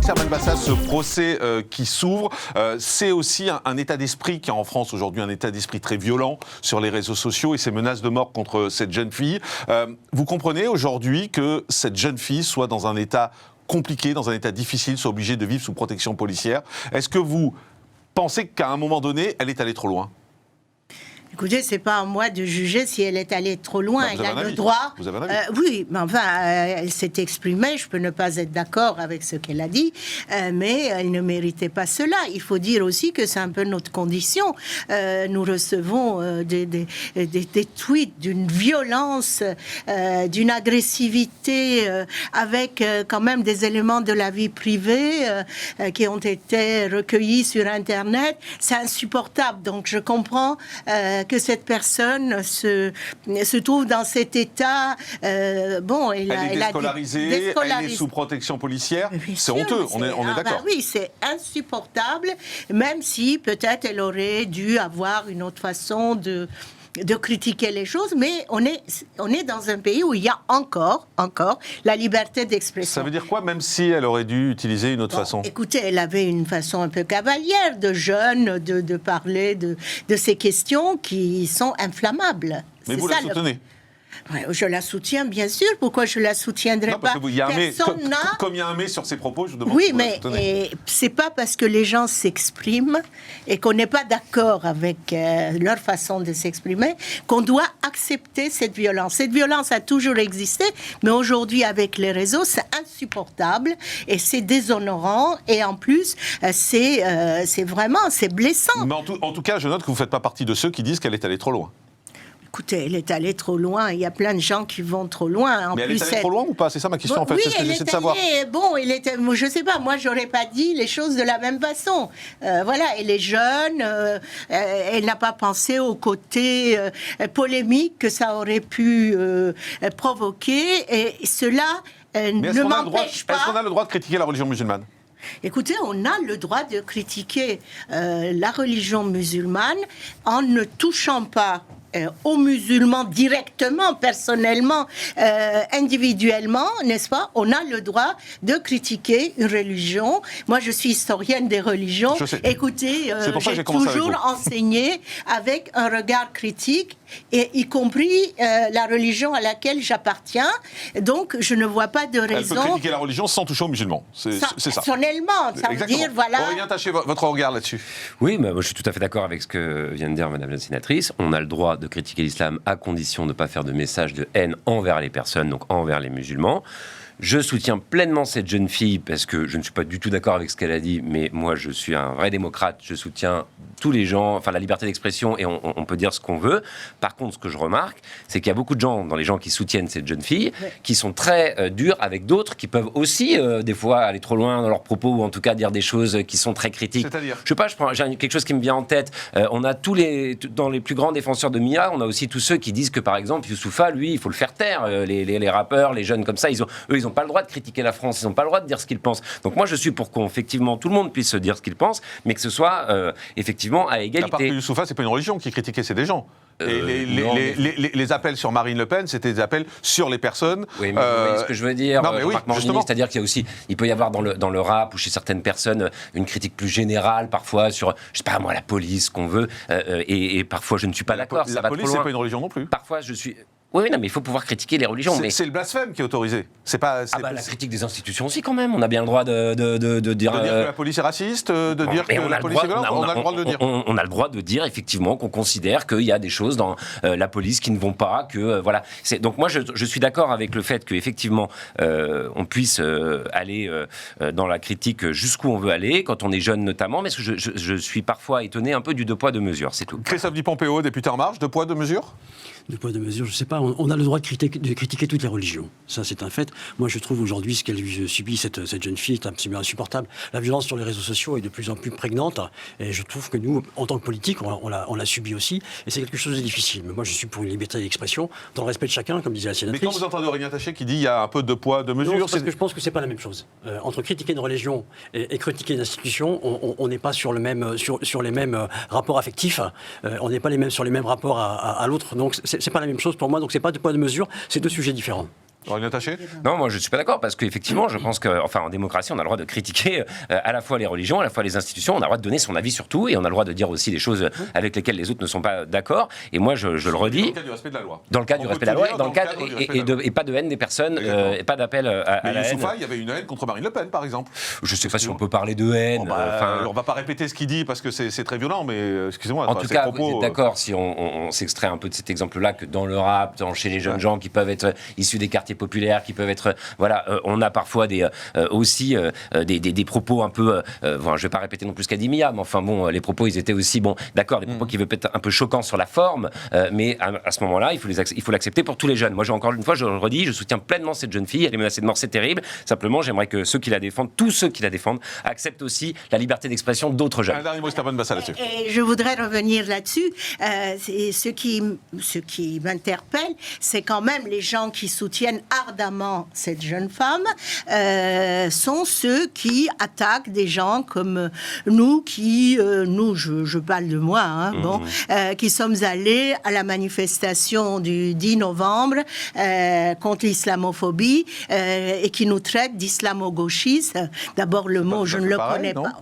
Marc Servan-Bassas, ce procès qui s'ouvre, c'est aussi un état d'esprit qui est en France aujourd'hui, un état d'esprit très violent sur les réseaux sociaux et ces menaces de mort contre cette jeune fille. Vous comprenez aujourd'hui que cette jeune fille soit dans un état compliqué, dans un état difficile, soit obligée de vivre sous protection policière. Est-ce que vous pensez qu'à un moment donné, elle est allée trop loin ? Écoutez, c'est pas à moi de juger si elle est allée trop loin. Elle a le droit. Vous avez un avis. Oui, mais enfin, elle s'est exprimée. Je peux ne pas être d'accord avec ce qu'elle a dit, mais elle ne méritait pas cela. Il faut dire aussi que c'est un peu notre condition. Nous recevons des tweets d'une violence, d'une agressivité, avec quand même des éléments de la vie privée qui ont été recueillis sur Internet. C'est insupportable. Donc, je comprends que cette personne se trouve dans cet état. Elle est déscolarisée, elle est sous protection policière. C'est honteux, on est d'accord. Oui, c'est insupportable, même si peut-être elle aurait dû avoir une autre façon de critiquer les choses, mais on est dans un pays où il y a encore la liberté d'expression. Ça veut dire quoi, même si elle aurait dû utiliser une autre façon ? Écoutez, elle avait une façon un peu cavalière de jeune, de parler de ces questions qui sont inflammables. Mais vous la soutenez ? Ouais, je la soutiens, bien sûr. Pourquoi je la soutiendrais pas ? Comme il y a un mais sur ces propos, je vous demande. Oui, mais c'est pas parce que les gens s'expriment et qu'on n'est pas d'accord avec leur façon de s'exprimer qu'on doit accepter cette violence. Cette violence a toujours existé, mais aujourd'hui, avec les réseaux, c'est insupportable et c'est déshonorant. Et en plus, c'est blessant. Mais en tout cas, je note que vous ne faites pas partie de ceux qui disent qu'elle est allée trop loin. Écoutez, elle est allée trop loin. Il y a plein de gens qui vont trop loin. Mais elle est allée trop loin ou pas ? C'est ça ma question, en fait. Oui, c'est ce que j'essaie de savoir. Je sais pas. Moi, j'aurais pas dit les choses de la même façon. Voilà, elle est jeune. Elle n'a pas pensé au côté polémique que ça aurait pu provoquer. Et cela ne m'empêche pas. Est-ce qu'on a le droit de critiquer la religion musulmane ? Écoutez, on a le droit de critiquer la religion musulmane en ne touchant pas aux musulmans directement, personnellement, individuellement, n'est-ce pas ? On a le droit de critiquer une religion. Moi, je suis historienne des religions. Écoutez, j'ai toujours enseigné avec un regard critique, et y compris la religion à laquelle j'appartiens. Donc, je ne vois pas de raison... Elle peut critiquer la religion sans toucher aux musulmans. C'est ça. Personnellement, ça veut dire, voilà... Aurélien Taché, votre regard là-dessus. Oui, mais moi, je suis tout à fait d'accord avec ce que vient de dire Madame la sénatrice. On a le droit de critiquer l'islam à condition de ne pas faire de message de haine envers les personnes, donc envers les musulmans. Je soutiens pleinement cette jeune fille parce que je ne suis pas du tout d'accord avec ce qu'elle a dit, mais moi je suis un vrai démocrate, je soutiens tous les gens, enfin la liberté d'expression et on peut dire ce qu'on veut. Par contre, ce que je remarque, c'est qu'il y a beaucoup de gens, dans les gens qui soutiennent cette jeune fille, qui sont très durs avec d'autres, qui peuvent aussi des fois aller trop loin dans leurs propos ou en tout cas dire des choses qui sont très critiques. C'est-à-dire ? Je sais pas, j'ai quelque chose qui me vient en tête. On a dans les plus grands défenseurs de Mia, on a aussi tous ceux qui disent que par exemple Youssoupha, lui, il faut le faire taire. Les rappeurs, les jeunes comme ça, ils n'ont pas le droit de critiquer la France, ils n'ont pas le droit de dire ce qu'ils pensent. Donc moi, je suis pour qu'effectivement tout le monde puisse dire ce qu'il pense, mais que ce soit effectivement à égalité. À part que Youssoupha, c'est pas une religion qui est critiquée, c'est des gens. Et les appels sur Marine Le Pen, c'était des appels sur les personnes. Oui, mais vous voyez ce que je veux dire, justement. C'est-à-dire qu'il y a aussi, il peut y avoir dans le rap ou chez certaines personnes une critique plus générale parfois sur, je sais pas moi, la police, qu'on veut, et parfois je ne suis pas d'accord. La police, c'est pas une religion non plus. Parfois, je suis... Oui, non, mais il faut pouvoir critiquer les religions. C'est le blasphème qui est autorisé. La critique des institutions aussi, quand même. On a bien le droit de dire... De dire que la police est raciste, de dire que la police est violente, on a le droit de le dire. On a le droit de dire, effectivement, qu'on considère qu'il y a des choses dans la police qui ne vont pas, que... voilà. Donc moi, je suis d'accord avec le fait qu'effectivement, on puisse aller dans la critique jusqu'où on veut aller, quand on est jeune notamment, mais je suis parfois étonné un peu du deux poids, deux mesures, c'est tout. Christophe Di Pompeo, député En Marche, deux poids, deux mesures ? Deux poids, deux mesures, je ne sais pas. On a le droit de critiquer toutes les religions. Ça, c'est un fait. Moi, je trouve aujourd'hui ce qu'elle subit, cette jeune fille, est absolument insupportable. La violence sur les réseaux sociaux est de plus en plus prégnante. Et je trouve que nous, en tant que politiques, on l'a subi aussi. Et c'est quelque chose de difficile. Mais moi, je suis pour une liberté d'expression, dans le respect de chacun, comme disait la sénatrice. Mais quand vous entendez Aurélien Taché qui dit qu'il y a un peu de poids, de mesure... Parce que je pense que ce n'est pas la même chose. Entre critiquer une religion et critiquer une institution, on n'est pas sur les mêmes rapports affectifs. On n'est pas sur les mêmes rapports à l'autre. Donc, c'est pas la même chose pour moi. Donc, c'est pas de poids de mesure. C'est deux sujets différents. Aurélien Taché ? Non, moi je ne suis pas d'accord parce qu'effectivement, je pense qu'en démocratie, on a le droit de critiquer à la fois les religions, à la fois les institutions, on a le droit de donner son avis sur tout et on a le droit de dire aussi des choses avec lesquelles les autres ne sont pas d'accord. Et moi, je le redis. Dans le cadre du respect de la loi. Dans le cadre du respect de la loi, et dans le cadre et pas de haine des personnes, et pas d'appel à la haine. Youssoufa, il y avait une haine contre Marine Le Pen, par exemple. Je ne sais pas si on peut parler de haine. On ne va pas répéter ce qu'il dit parce que c'est très violent, mais excusez-moi. En tout cas, vous êtes d'accord si on s'extrait un peu de cet exemple-là que dans le rap, chez les jeunes gens qui peuvent être issus des quartiers populaires, qui peuvent être, on a parfois aussi des propos un peu, je ne vais pas répéter non plus ce qu'a dit Mia, mais enfin bon, les propos ils étaient aussi d'accord, des propos qui veulent être un peu choquants sur la forme, mais à ce moment-là, il faut l'accepter pour tous les jeunes. Moi, encore une fois, je le redis, je soutiens pleinement cette jeune fille. Elle est menacée de mort, c'est terrible. Simplement, j'aimerais que ceux qui la défendent, tous ceux qui la défendent, acceptent aussi la liberté d'expression d'autres jeunes. Un dernier mot, Stéphane Bassa là-dessus. Et je voudrais revenir là-dessus. Ce qui m'interpelle, c'est quand même les gens qui soutiennent ardemment cette jeune femme sont ceux qui attaquent des gens comme nous, je parle de moi, qui sommes allés à la manifestation du 10 novembre contre l'islamophobie et qui nous traitent d'islamo-gauchistes. D'abord, le mot, je ne le connais pas.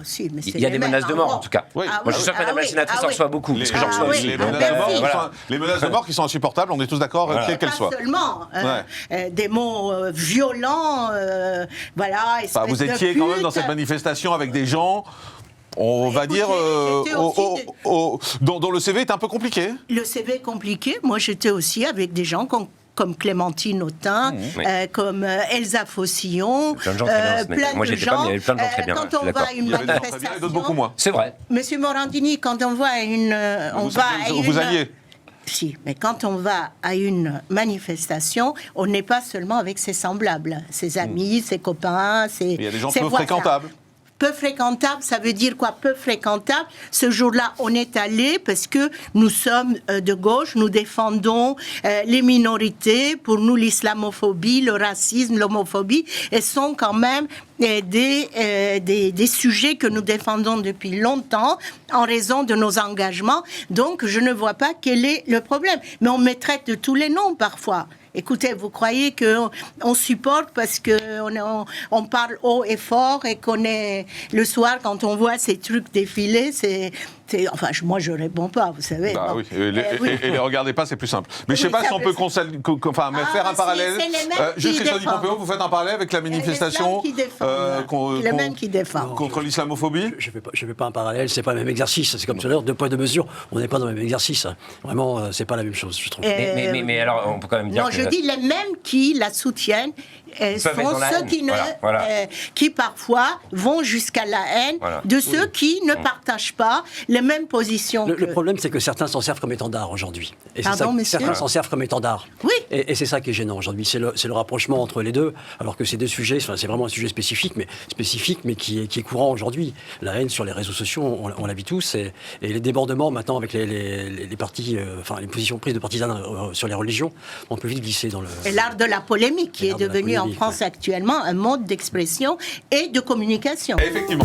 Si, mais il y a des menaces de mort, en tout cas. Oui. Moi, je suis sûr que Madame la sénatrice en reçoit beaucoup. Parce que j'en reçois aussi. Les menaces de mort qui sont insupportables, on est tous d'accord, quelles qu'elles soient. Pas seulement. Des mots violents, vous étiez quand même dans cette manifestation avec des gens... On va dire, dont le CV est un peu compliqué. Le CV est compliqué. Moi, j'étais aussi avec des gens comme Clémentine Autain, comme Elsa Faucillon, plein de gens très bien. Moi, j'étais pas, mais il y avait plein de gens très bien. Quand on va à une manifestation... et d'autres beaucoup moins. C'est vrai. Monsieur Morandini, quand on va à une... Vous alliez. Si, mais quand on va à une manifestation, on n'est pas seulement avec ses semblables, ses amis, ses copains, il y a des gens peu fréquentables. Peu fréquentable, ça veut dire quoi? Peu fréquentable. Ce jour-là, on est allé parce que nous sommes de gauche, nous défendons les minorités. Pour nous, l'islamophobie, le racisme, l'homophobie, elles sont quand même des sujets que nous défendons depuis longtemps en raison de nos engagements. Donc, je ne vois pas quel est le problème. Mais on me traite de tous les noms parfois. Écoutez, vous croyez qu'on supporte parce qu'on parle haut et fort et qu'on est le soir quand on voit ces trucs défiler, moi je réponds pas, vous savez. Oui. Et les regardez pas, c'est plus simple. Mais je sais pas si on peut faire un parallèle. Juste Christophe Di Pompeo, vous faites un parallèle avec la manifestation les mêmes qui défendent contre l'islamophobie. Je fais pas un parallèle, c'est pas le même exercice. C'est comme tout à l'heure, 2 poids 2 mesures. On n'est pas dans le même exercice. Vraiment, c'est pas la même chose, je trouve. Mais alors, on peut quand même dire. Non, je dis les mêmes qui la soutiennent. Sont ceux qui parfois vont jusqu'à la haine de ceux qui ne partagent pas les mêmes positions. Le problème, c'est que certains s'en servent comme étendard aujourd'hui. Pardon, monsieur ? Certains s'en servent comme étendard. Oui. Et c'est ça qui est gênant aujourd'hui. C'est le rapprochement entre les deux, alors que ces deux sujets, c'est vraiment un sujet spécifique, mais qui est courant aujourd'hui. La haine sur les réseaux sociaux, on la vit tous, et les débordements maintenant avec les partis, les positions prises de partisans sur les religions, on peut vite glisser dans le... Et l'art de la polémique qui est devenu en France actuellement un mode d'expression et de communication. Effectivement.